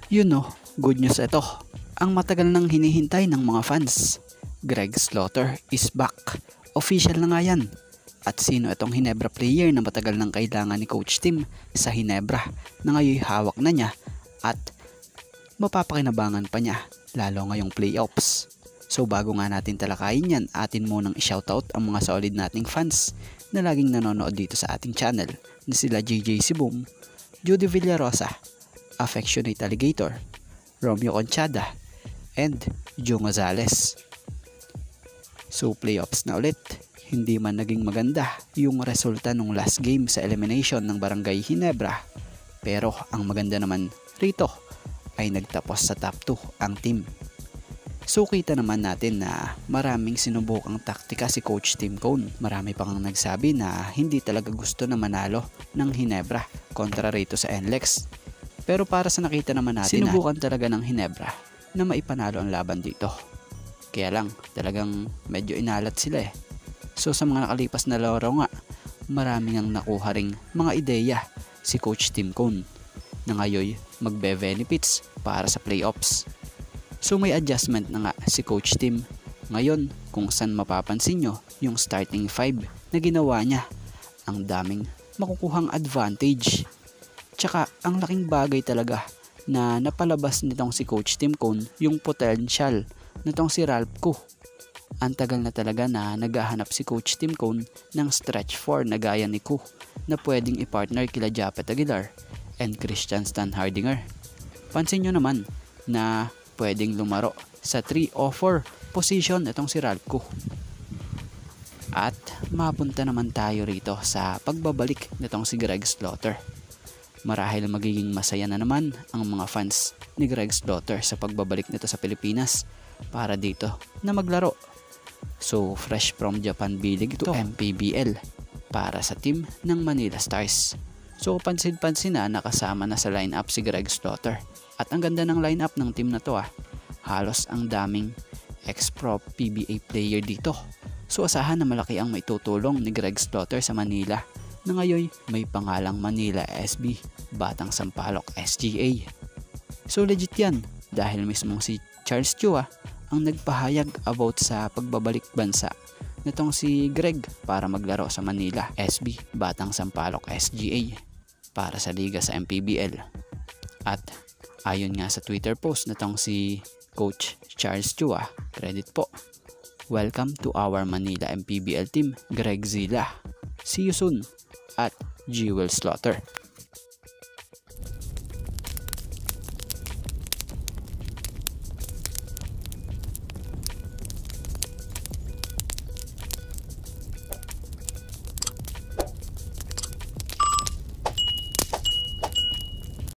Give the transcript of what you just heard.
Good news ito. Ang matagal nang hinihintay ng mga fans. Greg Slaughter is back. Official na nga yan. At sino itong Ginebra player na matagal nang kailangan ni Coach Tim sa Ginebra na ngayon hawak na niya at mapapakinabangan pa niya lalo ngayong playoffs. So bago nga natin talakayin yan, atin munang i-shoutout ang mga solid nating fans na laging nanonood dito sa ating channel na sila JJ Sibum, Judy Villarosa, Affectionate Alligator, Romeo Conchada, and Joe Gonzalez. So playoffs na ulit. Hindi man naging maganda yung resulta ng last game sa elimination ng Barangay Ginebra. Pero ang maganda naman rito ay nagtapos sa top 2 ang team. So kita naman natin na maraming sinubukang taktika si Coach Tim Cone. Marami pang nagsabi na hindi talaga gusto na manalo ng Ginebra kontra rito sa NLEX. Pero para sa nakita naman natin, sinubukan talaga ng Ginebra na maipanalo ang laban dito. Kaya lang talagang medyo inalat sila eh. So sa mga nakalipas na laro nga, maraming ang nakuha ring mga ideya si Coach Tim Cone na ngayon magbe-benefits para sa playoffs. So may adjustment na nga si Coach Tim ngayon kung saan mapapansin nyo yung starting 5 na ginawa niya. Ang daming makukuhang advantage. Tsaka ang laking bagay talaga na napalabas nitong si Coach Tim Cone yung potential nitong si Ralph Koo. Ang tagal na talaga na naghahanap si Coach Tim Cone ng stretch 4 na gaya ni Koo na pwedeng i-partner kila Japet Aguilar and Christian Stan Hardinger. Pansin nyo naman na pwedeng lumaro sa 3 o 4 position itong si Ralph Koo. At mapunta naman tayo rito sa pagbabalik nitong si Greg Slaughter. Marahil magiging masaya na naman ang mga fans ni Greg Slaughter sa pagbabalik nito sa Pilipinas para dito na maglaro. So fresh from Japan bilig to MPBL para sa team ng Manila Stars. So pansin-pansin na nakasama na sa lineup si Greg Slaughter. At ang ganda ng lineup ng team na to halos ang daming ex-pro PBA player dito. So asahan na malaki ang maitutulong ni Greg Slaughter sa Manila na ngayon may pangalang Manila SB, Batang Sampaloc SGA. So legit yan dahil mismong si Charles Chua ang nagpahayag about sa pagbabalik bansa nitong si Greg para maglaro sa Manila SB, Batang Sampaloc SGA para sa liga sa MPBL. At ayon nga sa Twitter post nitong si Coach Charles Chua, credit po, "Welcome to our Manila MPBL team, Greg Zilla. See you soon," at Jewel Slaughter.